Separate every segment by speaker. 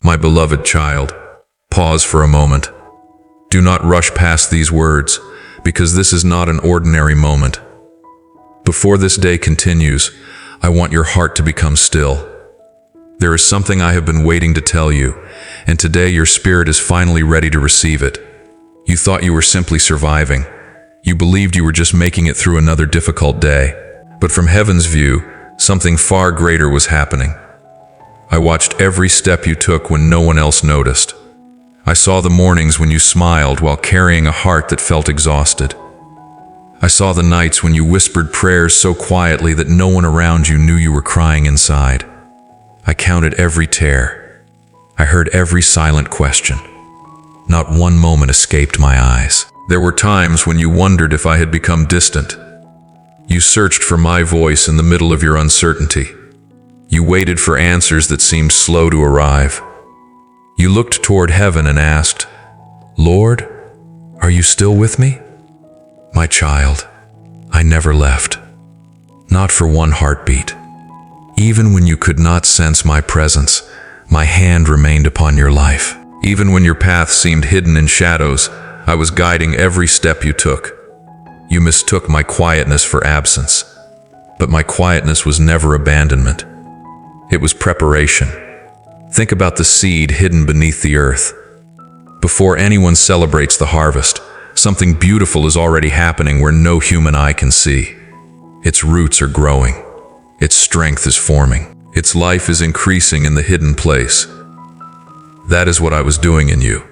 Speaker 1: My beloved child, pause for a moment. Do not rush past these words, because this is not an ordinary moment. Before this day continues, I want your heart to become still. There is something I have been waiting to tell you, and today your spirit is finally ready to receive it. You thought you were simply surviving. You believed you were just making it through another difficult day. But from heaven's view, something far greater was happening. I watched every step you took when no one else noticed. I saw the mornings when you smiled while carrying a heart that felt exhausted. I saw the nights when you whispered prayers so quietly that no one around you knew you were crying inside. I counted every tear. I heard every silent question. Not one moment escaped my eyes. There were times when you wondered if I had become distant. You searched for my voice in the middle of your uncertainty. You waited for answers that seemed slow to arrive. You looked toward heaven and asked, "Lord, are you still with me?" My child, I never left. Not for one heartbeat. Even when you could not sense my presence, my hand remained upon your life. Even when your path seemed hidden in shadows, I was guiding every step you took. You mistook my quietness for absence, but my quietness was never abandonment. It was preparation. Think about the seed hidden beneath the earth. Before anyone celebrates the harvest, something beautiful is already happening where no human eye can see. Its roots are growing. Its strength is forming. Its life is increasing in the hidden place. That is what I was doing in you.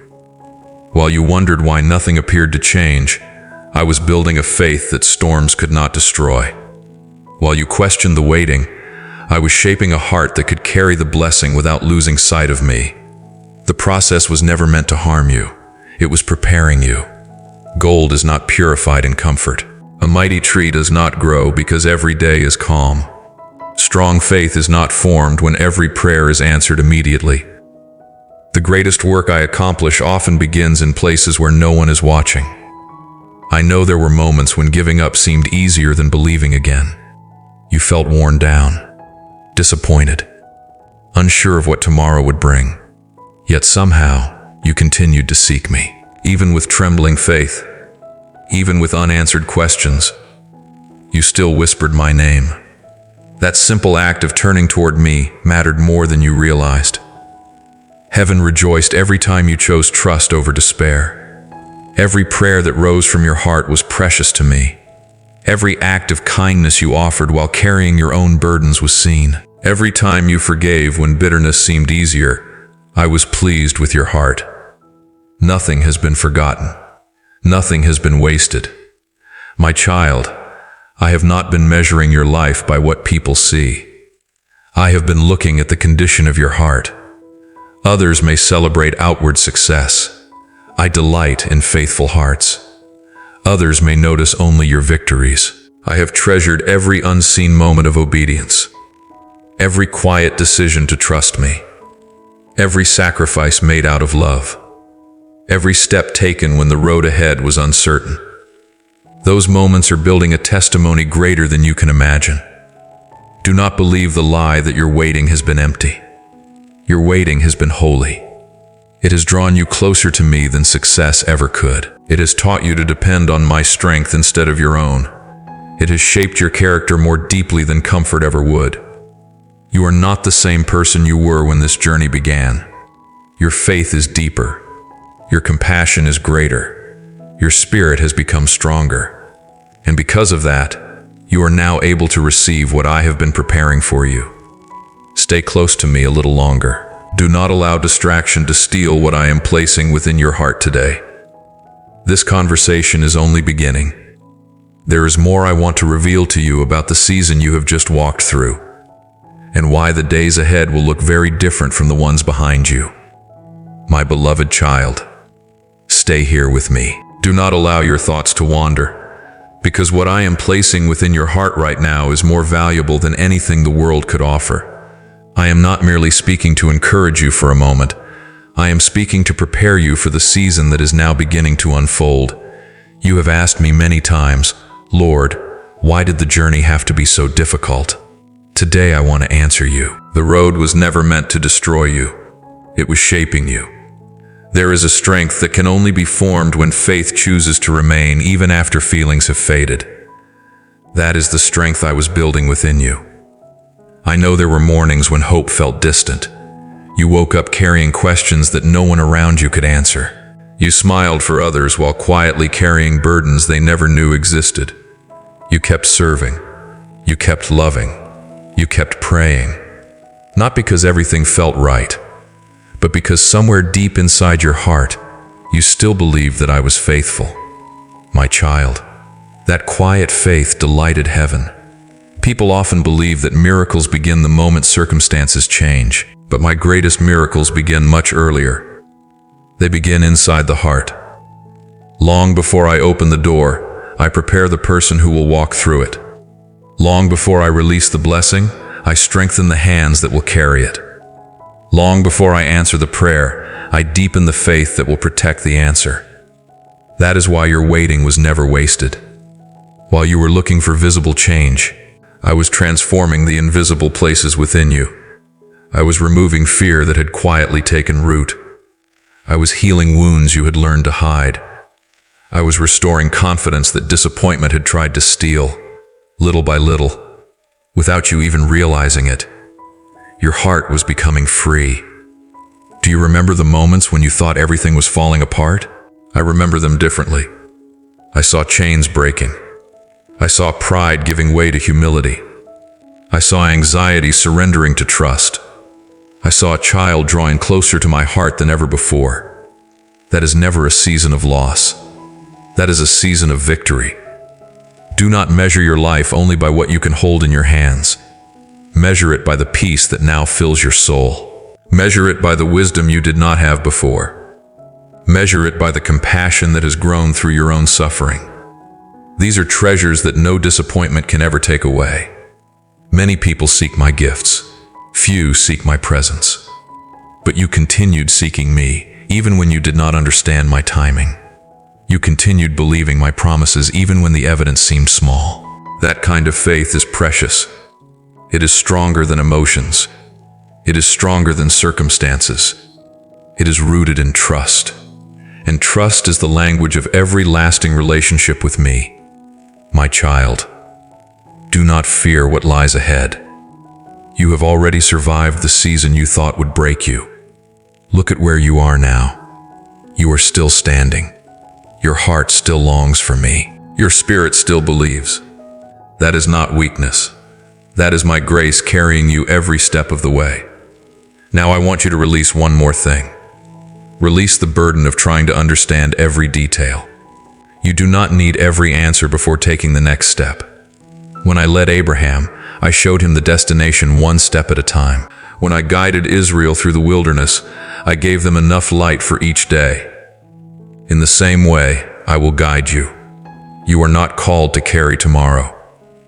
Speaker 1: While you wondered why nothing appeared to change, I was building a faith that storms could not destroy. While you questioned the waiting, I was shaping a heart that could carry the blessing without losing sight of me. The process was never meant to harm you. It was preparing you. Gold is not purified in comfort. A mighty tree does not grow because every day is calm. Strong faith is not formed when every prayer is answered immediately. The greatest work I accomplish often begins in places where no one is watching. I know there were moments when giving up seemed easier than believing again. You felt worn down, disappointed, unsure of what tomorrow would bring. Yet somehow, you continued to seek me, even with trembling faith, even with unanswered questions. You still whispered my name. That simple act of turning toward me mattered more than you realized. Heaven rejoiced every time you chose trust over despair. Every prayer that rose from your heart was precious to me. Every act of kindness you offered while carrying your own burdens was seen. Every time you forgave when bitterness seemed easier, I was pleased with your heart. Nothing has been forgotten. Nothing has been wasted. My child, I have not been measuring your life by what people see. I have been looking at the condition of your heart. Others may celebrate outward success. I delight in faithful hearts. Others may notice only your victories. I have treasured every unseen moment of obedience, every quiet decision to trust me, every sacrifice made out of love, every step taken when the road ahead was uncertain. Those moments are building a testimony greater than you can imagine. Do not believe the lie that your waiting has been empty. Your waiting has been holy. It has drawn you closer to me than success ever could. It has taught you to depend on my strength instead of your own. It has shaped your character more deeply than comfort ever would. You are not the same person you were when this journey began. Your faith is deeper. Your compassion is greater. Your spirit has become stronger. And because of that, you are now able to receive what I have been preparing for you. Stay close to me a little longer. Do not allow distraction to steal what I am placing within your heart today. This conversation is only beginning. There is more I want to reveal to you about the season you have just walked through, and why the days ahead will look very different from the ones behind you. My beloved child, stay here with me. Do not allow your thoughts to wander, because what I am placing within your heart right now is more valuable than anything the world could offer. I am not merely speaking to encourage you for a moment. I am speaking to prepare you for the season that is now beginning to unfold. You have asked me many times, "Lord, why did the journey have to be so difficult?" Today I want to answer you. The road was never meant to destroy you. It was shaping you. There is a strength that can only be formed when faith chooses to remain even after feelings have faded. That is the strength I was building within you. I know there were mornings when hope felt distant. You woke up carrying questions that no one around you could answer. You smiled for others while quietly carrying burdens they never knew existed. You kept serving. You kept loving. You kept praying. Not because everything felt right, but because somewhere deep inside your heart, you still believed that I was faithful. My child, that quiet faith delighted heaven. People often believe that miracles begin the moment circumstances change, but my greatest miracles begin much earlier. They begin inside the heart. Long before I open the door, I prepare the person who will walk through it. Long before I release the blessing, I strengthen the hands that will carry it. Long before I answer the prayer, I deepen the faith that will protect the answer. That is why your waiting was never wasted. While you were looking for visible change, I was transforming the invisible places within you. I was removing fear that had quietly taken root. I was healing wounds you had learned to hide. I was restoring confidence that disappointment had tried to steal, little by little, without you even realizing it. Your heart was becoming free. Do you remember the moments when you thought everything was falling apart? I remember them differently. I saw chains breaking. I saw pride giving way to humility. I saw anxiety surrendering to trust. I saw a child drawing closer to my heart than ever before. That is never a season of loss. That is a season of victory. Do not measure your life only by what you can hold in your hands. Measure it by the peace that now fills your soul. Measure it by the wisdom you did not have before. Measure it by the compassion that has grown through your own suffering. These are treasures that no disappointment can ever take away. Many people seek my gifts. Few seek my presence. But you continued seeking me, even when you did not understand my timing. You continued believing my promises even when the evidence seemed small. That kind of faith is precious. It is stronger than emotions. It is stronger than circumstances. It is rooted in trust. And trust is the language of every lasting relationship with me. My child, do not fear what lies ahead. You have already survived the season you thought would break you. Look at where you are now. You are still standing. Your heart still longs for me. Your spirit still believes. That is not weakness. That is my grace carrying you every step of the way. Now I want you to release one more thing. Release the burden of trying to understand every detail. You do not need every answer before taking the next step. When I led Abraham, I showed him the destination one step at a time. When I guided Israel through the wilderness, I gave them enough light for each day. In the same way, I will guide you. You are not called to carry tomorrow.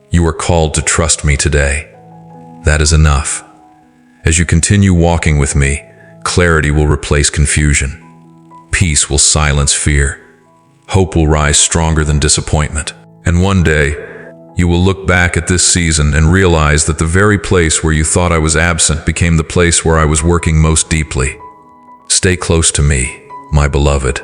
Speaker 1: You are called to trust me today. That is enough. As you continue walking with me, clarity will replace confusion. Peace will silence fear. Hope will rise stronger than disappointment. And one day, you will look back at this season and realize that the very place where you thought I was absent became the place where I was working most deeply. Stay close to me, my beloved.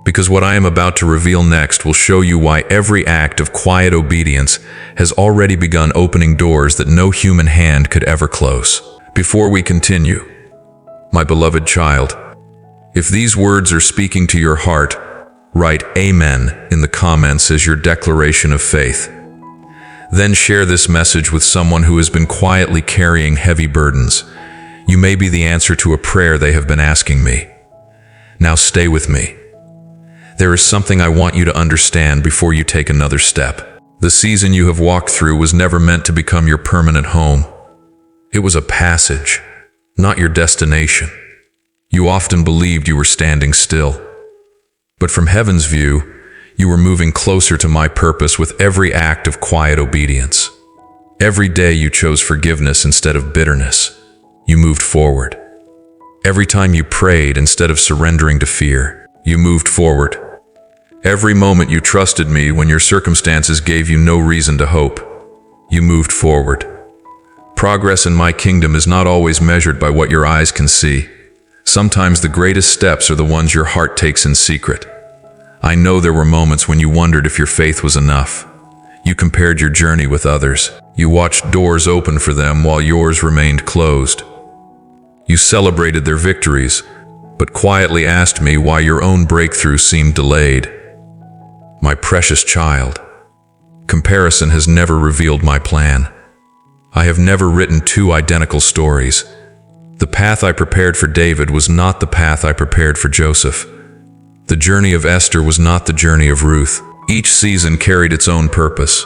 Speaker 1: Because what I am about to reveal next will show you why every act of quiet obedience has already begun opening doors that no human hand could ever close. Before we continue, my beloved child, if these words are speaking to your heart, write Amen in the comments as your declaration of faith. Then share this message with someone who has been quietly carrying heavy burdens. You may be the answer to a prayer they have been asking me. Now stay with me. There is something I want you to understand before you take another step. The season you have walked through was never meant to become your permanent home. It was a passage, not your destination. You often believed you were standing still. But from heaven's view, you were moving closer to my purpose with every act of quiet obedience. Every day you chose forgiveness instead of bitterness. You moved forward. Every time you prayed instead of surrendering to fear, you moved forward. Every moment you trusted me when your circumstances gave you no reason to hope, you moved forward. Progress in my kingdom is not always measured by what your eyes can see, Sometimes the greatest steps are the ones your heart takes in secret. I know there were moments when you wondered if your faith was enough. You compared your journey with others. You watched doors open for them while yours remained closed. You celebrated their victories, but quietly asked me why your own breakthrough seemed delayed. My precious child, comparison has never revealed my plan. I have never written two identical stories. The path I prepared for David was not the path I prepared for Joseph. The journey of Esther was not the journey of Ruth. Each season carried its own purpose.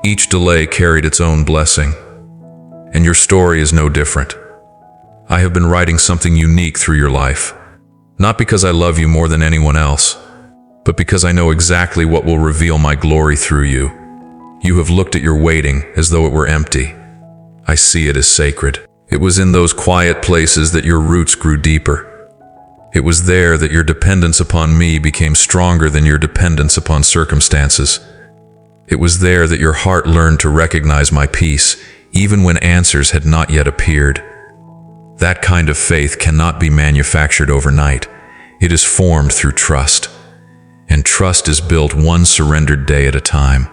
Speaker 1: Each delay carried its own blessing. And your story is no different. I have been writing something unique through your life. Not because I love you more than anyone else, but because I know exactly what will reveal my glory through you. You have looked at your waiting as though it were empty. I see it as sacred. It was in those quiet places that your roots grew deeper. It was there that your dependence upon me became stronger than your dependence upon circumstances. It was there that your heart learned to recognize my peace, even when answers had not yet appeared. That kind of faith cannot be manufactured overnight. It is formed through trust. And trust is built one surrendered day at a time.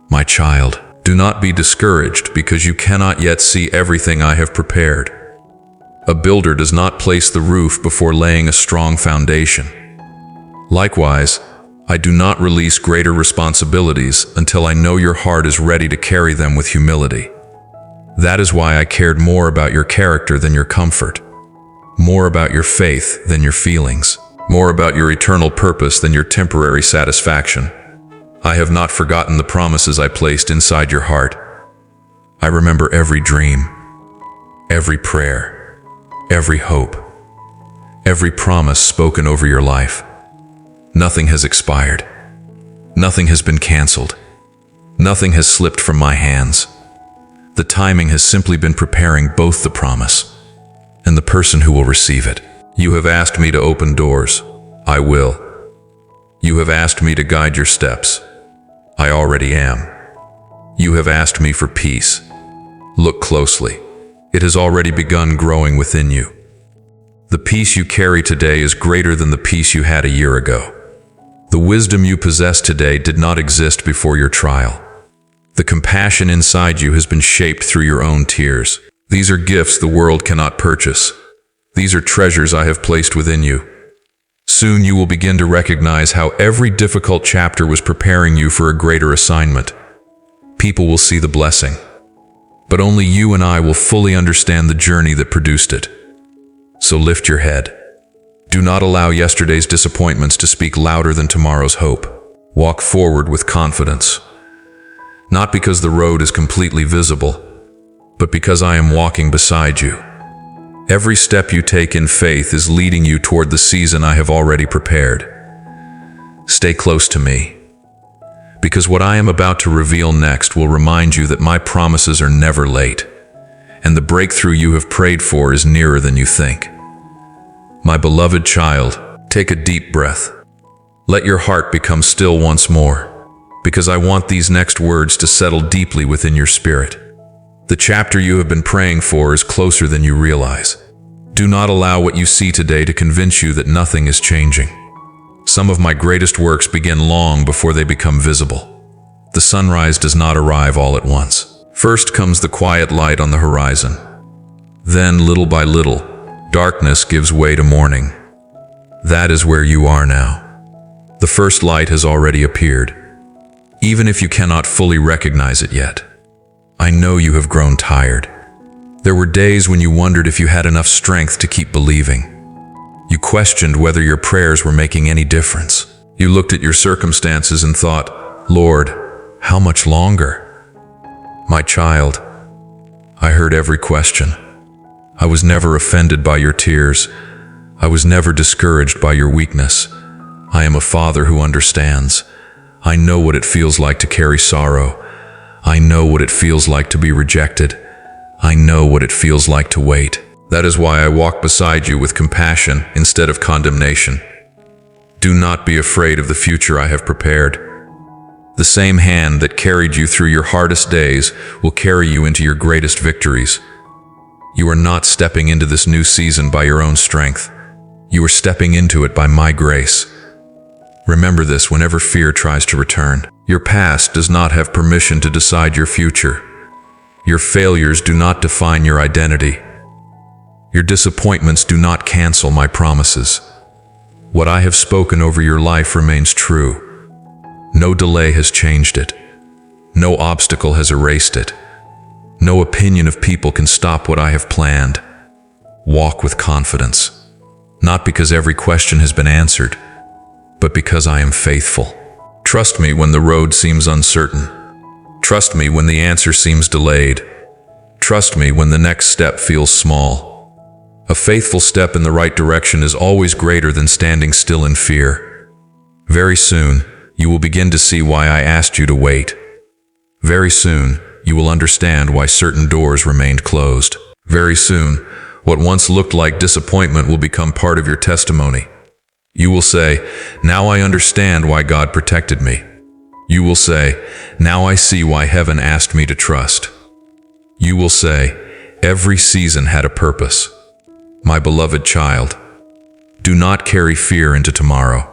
Speaker 1: My child, do not be discouraged because you cannot yet see everything I have prepared. A builder does not place the roof before laying a strong foundation. Likewise, I do not release greater responsibilities until I know your heart is ready to carry them with humility. That is why I cared more about your character than your comfort, more about your faith than your feelings, more about your eternal purpose than your temporary satisfaction. I have not forgotten the promises I placed inside your heart. I remember every dream, every prayer, every hope, every promise spoken over your life. Nothing has expired. Nothing has been canceled. Nothing has slipped from my hands. The timing has simply been preparing both the promise and the person who will receive it. You have asked me to open doors. I will. You have asked me to guide your steps. I already am. You have asked me for peace. Look closely. It has already begun growing within you. The peace you carry today is greater than the peace you had a year ago. The wisdom you possess today did not exist before your trial. The compassion inside you has been shaped through your own tears. These are gifts the world cannot purchase. These are treasures I have placed within you. Soon you will begin to recognize how every difficult chapter was preparing you for a greater assignment. People will see the blessing, but only you and I will fully understand the journey that produced it. So lift your head. Do not allow yesterday's disappointments to speak louder than tomorrow's hope. Walk forward with confidence. Not because the road is completely visible, but because I am walking beside you. Every step you take in faith is leading you toward the season I have already prepared. Stay close to me, because what I am about to reveal next will remind you that my promises are never late, and the breakthrough you have prayed for is nearer than you think. My beloved child, take a deep breath. Let your heart become still once more, because I want these next words to settle deeply within your spirit. The chapter you have been praying for is closer than you realize. Do not allow what you see today to convince you that nothing is changing. Some of my greatest works begin long before they become visible. The sunrise does not arrive all at once. First comes the quiet light on the horizon. Then, little by little, darkness gives way to morning. That is where you are now. The first light has already appeared, even if you cannot fully recognize it yet. I know you have grown tired. There were days when you wondered if you had enough strength to keep believing. You questioned whether your prayers were making any difference. You looked at your circumstances and thought, Lord, how much longer? My child, I heard every question. I was never offended by your tears. I was never discouraged by your weakness. I am a father who understands. I know what it feels like to carry sorrow. I know what it feels like to be rejected. I know what it feels like to wait. That is why I walk beside you with compassion instead of condemnation. Do not be afraid of the future I have prepared. The same hand that carried you through your hardest days will carry you into your greatest victories. You are not stepping into this new season by your own strength. You are stepping into it by my grace. Remember this whenever fear tries to return. Your past does not have permission to decide your future. Your failures do not define your identity. Your disappointments do not cancel my promises. What I have spoken over your life remains true. No delay has changed it. No obstacle has erased it. No opinion of people can stop what I have planned. Walk with confidence, not because every question has been answered, but because I am faithful. Trust me when the road seems uncertain. Trust me when the answer seems delayed. Trust me when the next step feels small. A faithful step in the right direction is always greater than standing still in fear. Very soon, you will begin to see why I asked you to wait. Very soon, you will understand why certain doors remained closed. Very soon, what once looked like disappointment will become part of your testimony. You will say, "Now I understand why God protected me." You will say, "Now I see why heaven asked me to trust." You will say, "Every season had a purpose." My beloved child, do not carry fear into tomorrow.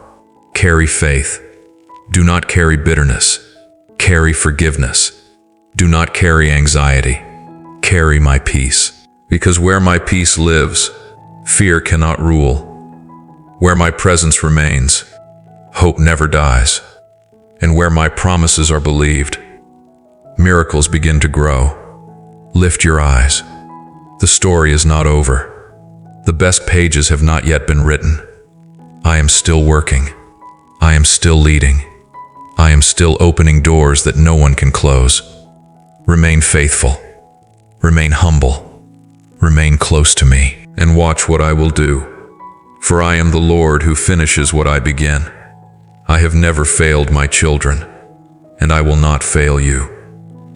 Speaker 1: Carry faith. Do not carry bitterness. Carry forgiveness. Do not carry anxiety. Carry my peace. Because where my peace lives, fear cannot rule. Where my presence remains, hope never dies. And where my promises are believed, miracles begin to grow. Lift your eyes. The story is not over. The best pages have not yet been written. I am still working. I am still leading. I am still opening doors that no one can close. Remain faithful. Remain humble. Remain close to me, and watch what I will do. For I am the Lord who finishes what I begin. I have never failed my children, and I will not fail you.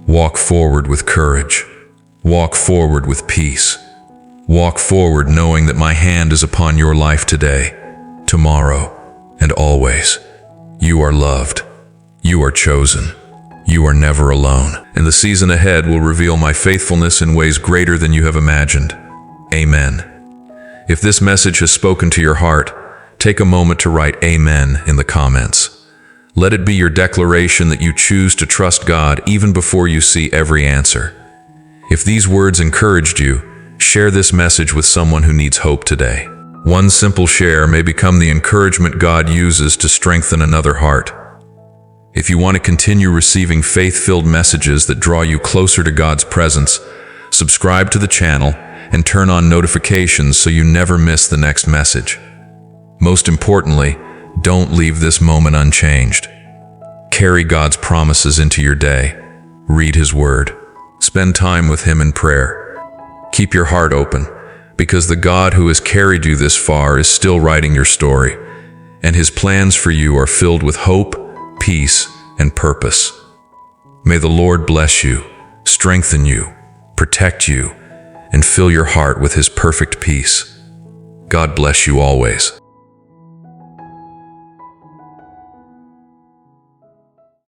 Speaker 1: Walk forward with courage. Walk forward with peace. Walk forward knowing that my hand is upon your life today, tomorrow, and always. You are loved. You are chosen. You are never alone. And the season ahead will reveal my faithfulness in ways greater than you have imagined. Amen. If this message has spoken to your heart, take a moment to write Amen in the comments. Let it be your declaration that you choose to trust God even before you see every answer. If these words encouraged you, share this message with someone who needs hope today. One simple share may become the encouragement God uses to strengthen another heart. If you want to continue receiving faith-filled messages that draw you closer to God's presence, subscribe to the channel and turn on notifications so you never miss the next message. Most importantly, don't leave this moment unchanged. Carry God's promises into your day. Read His Word. Spend time with Him in prayer. Keep your heart open, because the God who has carried you this far is still writing your story, and His plans for you are filled with hope, peace, and purpose. May the Lord bless you, strengthen you, protect you, and fill your heart with His perfect peace. God bless you always.